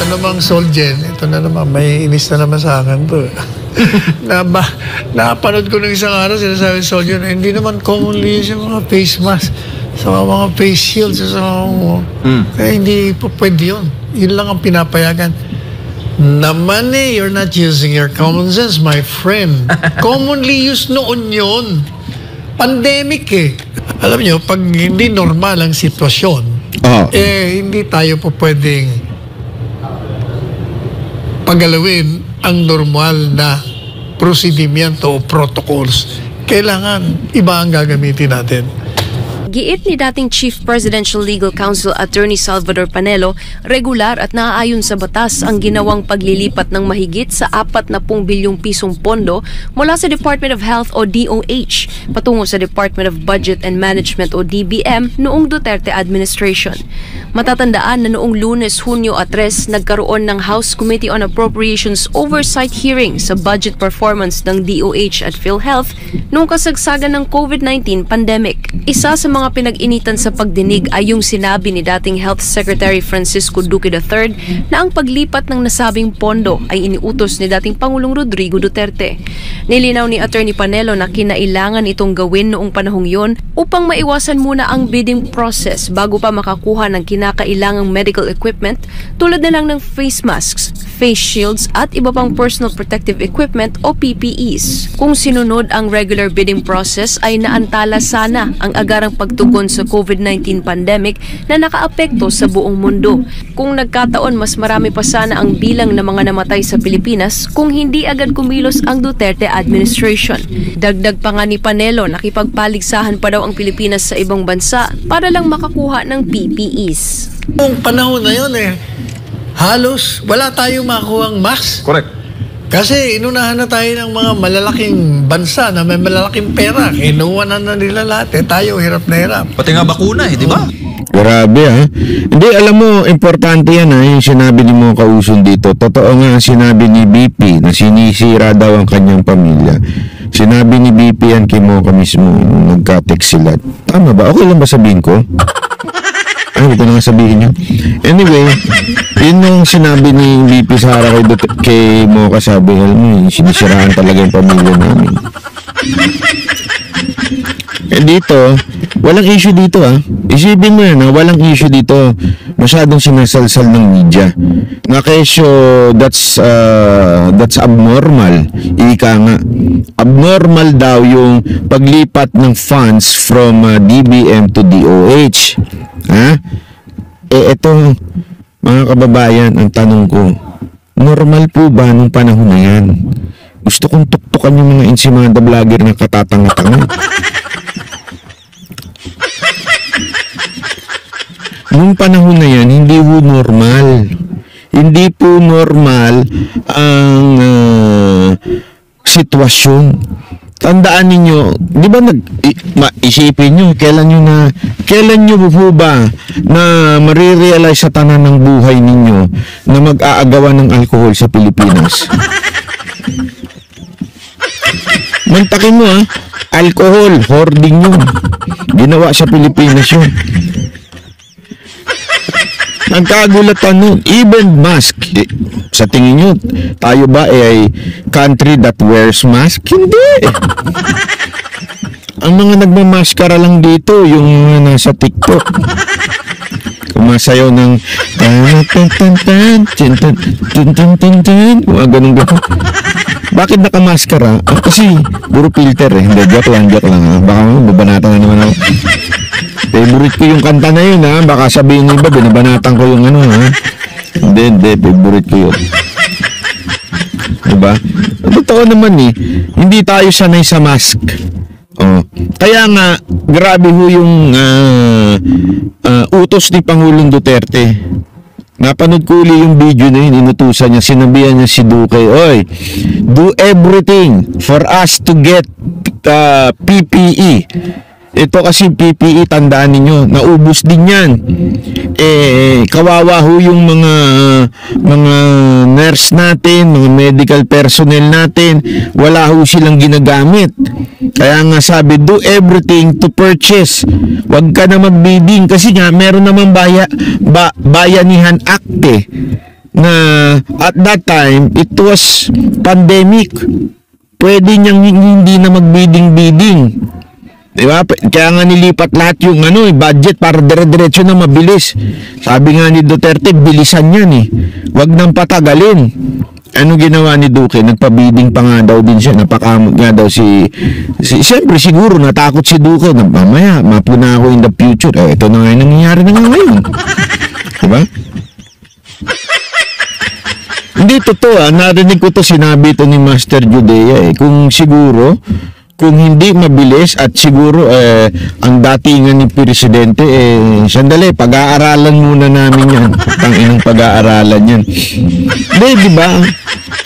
namang Solgen, ito na naman, may inis na naman sa akin to. Napanood ko ng isang araw, sinasabi Solgen, hindi naman commonly use yung mga face mask, sa mga face shields, sa kaya hindi po pwede yun. Yun lang ang pinapayagan. Naman you're not using your common sense, my friend. Commonly used noon yun. Pandemic Alam nyo, pag hindi normal ang sitwasyon, hindi tayo po pwedeng pagalawin ang normal na prosedimento o protocols. Kailangan iba ang gagamitin natin. Giit ni dating Chief Presidential Legal Counsel Attorney Salvador Panelo, regular at naaayon sa batas ang ginawang paglilipat ng mahigit sa 40 bilyong pisong pondo mula sa Department of Health o DOH patungo sa Department of Budget and Management o DBM noong Duterte administration. Matatandaan na noong Lunes, Hunyo 3, nagkaroon ng House Committee on Appropriations Oversight Hearing sa budget performance ng DOH at PhilHealth noong kasagsagan ng COVID-19 pandemic. Isa sa mga pinag-initan sa pagdinig ay yung sinabi ni dating Health Secretary Francisco Duque III na ang paglipat ng nasabing pondo ay iniutos ni dating Pangulong Rodrigo Duterte. Nilinaw ni Attorney Panelo na kinailangan itong gawin noong panahong yon upang maiwasan muna ang bidding process bago pa makakuha ng kinakailangang medical equipment tulad na lang ng face masks, face shields at iba pang personal protective equipment o PPEs. Kung sinunod ang regular bidding process ay naantala sana ang agarang pagtugon sa COVID-19 pandemic na nakaapekto sa buong mundo. Kung nagkataon, mas marami pa sana ang bilang ng mga namatay sa Pilipinas kung hindi agad kumilos ang Duterte administration. Dagdag pa nga ni Panelo, nakipagpaligsahan pa daw ang Pilipinas sa ibang bansa para lang makakuha ng PPEs. Noong panahon na yun halos wala tayong makuhang mask. Correct. Kasi inunahan na tayo ng mga malalaking bansa na may malalaking pera. Kinuha na nila lahat. Tayo hirap na hirap. Pati nga bakuna di ba? Grabe Hindi, alam mo, importante yan yung sinabi ni mo Kauson dito. Totoo nga ang sinabi ni BP na sinisira daw ang kanyang pamilya. Sinabi ni BP yan kay Mocha mismo nung nagka-text sila. Tama ba? Okay lang ba sabihin ko? Ay, ito na nga sabihin niyo. Anyway, yun yung sinabi ni BP Sara kay Mocha, sabi, alam mo, sinisiraan talaga yung pamilya namin. Dito, walang issue dito Isipin mo yan walang issue dito. Masyadong sinasalsal ng media. Na kesyo, that's abnormal. Ika nga. Abnormal daw yung paglipat ng funds from DBM to DOH. Eto, mga kababayan, ang tanong ko, normal po ba nung panahon na yan? Gusto kong tuktukan yung mga insimada vlogger na katatanga-tanga. Nung panahon na yan, hindi po normal. Hindi po normal ang sitwasyon. Tandaan ninyo, di ba isipin nyo, kailan nyo po ba na marirealize sa tanan ng buhay ninyo na mag-aagawan ng alcohol sa Pilipinas? Mantakin mo alcohol, hoarding yun. Ginawa sa Pilipinas yun. Ang kagulatan nun, even mask. Sa tingin nyo, tayo ba ay country that wears mask? Hindi. Ang mga nagmamaskara lang dito, yung mga nasa TikTok. Kumasayaw ng mga ganun-ganun. Bakit nakamaskara? Kasi puro filter Hindi, joke lang. Baka babanatan na naman ako. Favorite ko yung kanta na yun baka sabihin ng iba, binabanatan ko yung Hindi, favorite ko yun. Diba? Totoo naman hindi tayo sanay sa mask. Kaya nga, grabe ho yung utos ni Pangulong Duterte. Napanood ko uli yung video na yun, inutusan niya, sinabihan niya si Duque, oy, do everything for us to get PPE. Ito kasi PPE, tandaan ninyo, naubos din yan. Kawawa ho yung mga nurse natin, mga medical personnel natin, wala ho silang ginagamit. Kaya nga sabi, do everything to purchase. Huwag ka na mag-bidding kasi nga meron naman Bayanihan Act na at that time, it was pandemic. Pwede niyang hindi na magbiding-biding. Diba? Kaya nga nilipat lahat yung budget para dire-diretso na mabilis. Sabi nga ni Duterte, bilisan yan eh. Wag nang patagalin. Ano ginawa ni Duque? Nagpabiding pa nga daw din siya. Napakamot nga daw siyempre siguro natakot si Duque na mamaya mapuna ako in the future. Ito na nga yung nangyayari na nga ngayon. Diba? Hindi totoo. Narinig ko to, sinabi to ni Master Judea kung hindi mabilis at siguro ang datingan ni Presidente sandali, pag-aaralan muna namin yan. Tanginang pag-aaralan yan. Hindi, di ba?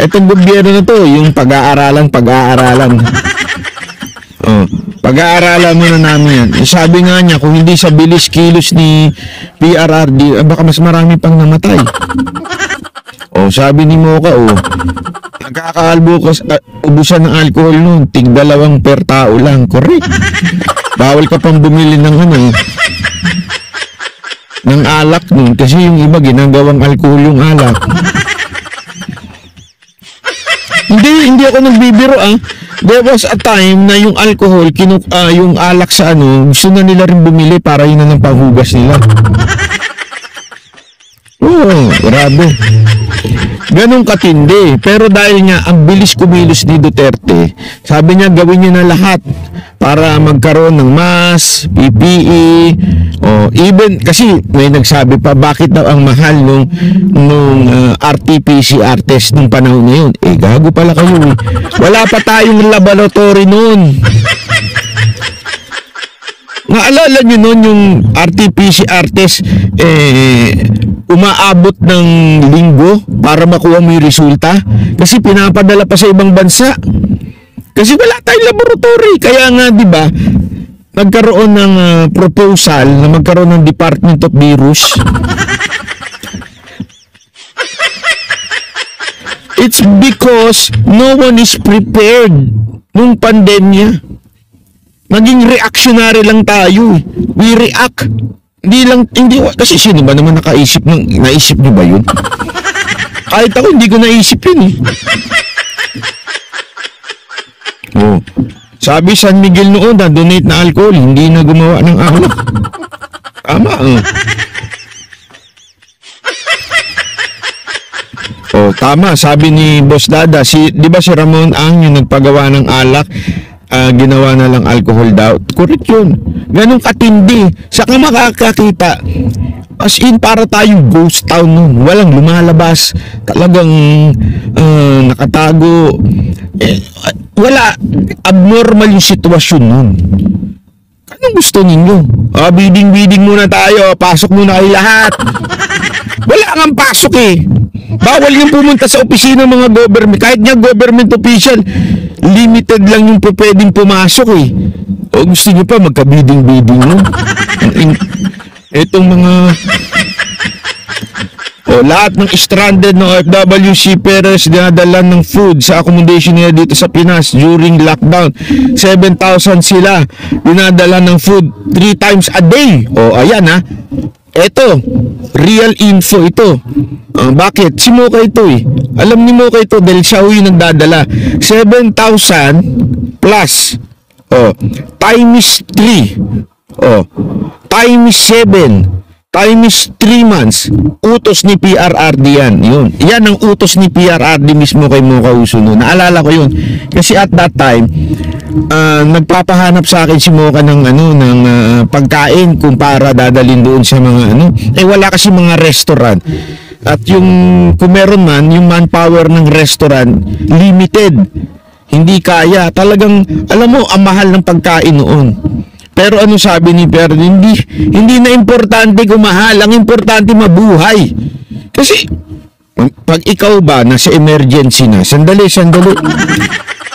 Itong gobyerno na to, yung pag-aaralan. Pag-aaralan muna namin yan. Sabi nga niya, kung hindi sa bilis kilos ni PRRD, baka mas marami pang namatay. Sabi ni Mocha, nagkakaalbukas, ubusan ng alcohol noon, tig-2 per tao lang. Correct. Bawal ka pang bumili ng ng alak noon kasi yung iba ginagawang alcohol yung alak. Hindi ako nagbibiro There was a time na yung alcohol, yung alak sa gusto na nila rin bumili para yun na ng panghugas nila. Grabe. Ganun katindi. Pero dahil nga ang bilis kumilos ni Duterte, sabi niya gawin niya na lahat para magkaroon ng mask, PPE, even kasi may nagsabi pa bakit daw ang mahal nung RT-PCR test nung panahon na yun. Gago pala kayo. Wala pa tayong laboratory noon. Naalala nyo noon yung RT-PCR test umaabot ng linggo para makuha mo yung resulta kasi pinapadala pa sa ibang bansa kasi wala tayong laboratory. Kaya nga di ba nagkaroon ng proposal na magkaroon ng Department of Virus. It's because no one is prepared nung pandemya. Naging reactionary lang tayo. We react. Hindi kasi sino ba naman naisip niyo ba yun? Kahit ako hindi ko naisip yun Sabi San Miguel noon na donate na alcohol, hindi na gumawa ng alak. Tama tama, sabi ni Boss Dada, di ba si Ramon Ang yung nagpagawa ng alak, ginawa na lang alcohol daw. Correct yun. Ganun katindi. Saka makakakita. As in, para tayong ghost town nun. Walang lumalabas. Talagang nakatago. Wala. Abnormal yung sitwasyon nun. Anong gusto ninyo? Bidding muna tayo. Pasok muna kayo lahat. Wala kang pasok Bawal yung pumunta sa opisina ng mga government. Kahit nga government official, limited lang yung pwedeng pumasok gusto nyo pa magka-bidding no? Itong mga lahat ng stranded ng OFW Perez dinadala ng food sa accommodation nila dito sa Pinas during lockdown. 7,000 sila dinadala ng food 3 times a day. Ayan Eto, real info ito. Bakit? Si Mocha ito Alam ni Mocha ito dahil siya yung nagdadala. 7,000 plus. Times 3. Times 7. Times 3 months. Utos ni PRRD yan. Yan ang utos ni PRRD mismo kay Mocha Usuno. Naalala ko yun. Kasi at that time, nagpapahanap sa akin si Mocha ng pagkain kung para dadalhin doon sa mga wala kasi mga restaurant. At yung kung meron man, yung manpower ng restaurant limited. Hindi kaya. Talagang alam mo ang mahal ng pagkain noon. Pero ano sabi ni Perdi, hindi na importante kung mahal, ang importante mabuhay. Kasi pag ikaw ba nasa emergency na, sandali.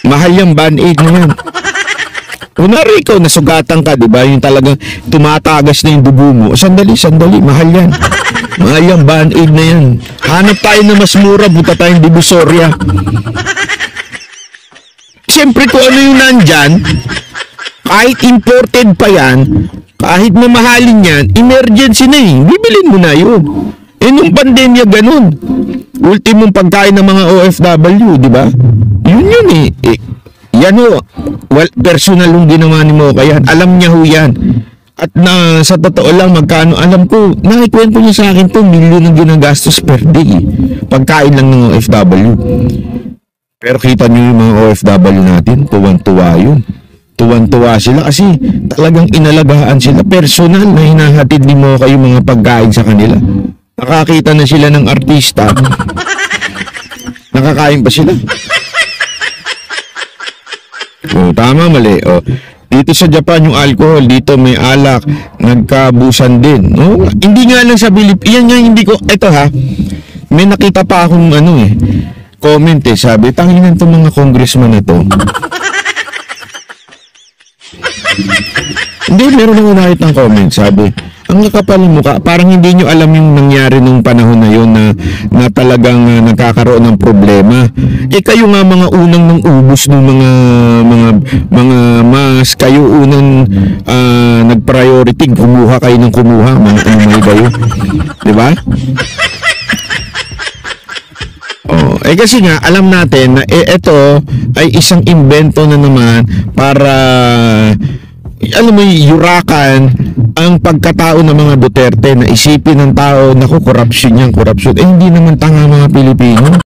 Mahal yung band-aid na yan. Kunwari ikaw nasugatan ka, di ba? Yung talagang tumatagas na yung dugo mo. Sandali, mahal yan. Mahal yung band-aid na yan. Hanap tayo na mas mura, buta tayong Divisoria. Siyempre kung ano yung nandyan, kahit imported pa yan, kahit mamahalin yan, emergency na bibilin mo na yun. Nung pandemya ganun. ultimong pagkain ng mga OFW, di ba? Yun eh. Yan ho, personal yung ginawa ni Mocha yan. Alam niya ho yan. At na sa totoo lang, magkano, alam ko, nakikwento niya sa akin to, milyon ang ginagastos per day. Pagkain lang ng OFW. Pero kita niyo yung mga OFW natin, tuwan-tuwa yun. Tuwan-tuwa sila kasi talagang inalagaan sila. Personal na hinahatid ni Mocha yung mga pagkain sa kanila. Nakakita na sila ng artista. Nakakain pa sila. Tama, mali. Dito sa Japan yung alcohol, dito may alak, nagkabusan din. Hindi nga lang sa Pilipinas. Yan nga hindi ko, eto ha, may nakita pa akong comment sabi, tanginan itong mga congressman na to. Hindi, meron ako nakita ng comment, sabi, ang nakapal ng mukha, parang hindi nyo alam yung nangyari nung panahon na yun na talagang nagkakaroon ng problema. Kayo nga mga unang nang ubos ng mga mas, kayo unang nag-priority, kumuha kayo ng kumuha, mga umay kayo. Diba? Kasi nga, alam natin na ito ay isang invento na naman para alam mo, yurakan ang pagkatao ng mga Duterte na isipin ng tao, naku, korupsyon yan, korupsyon. Hindi naman tanga mga Pilipino.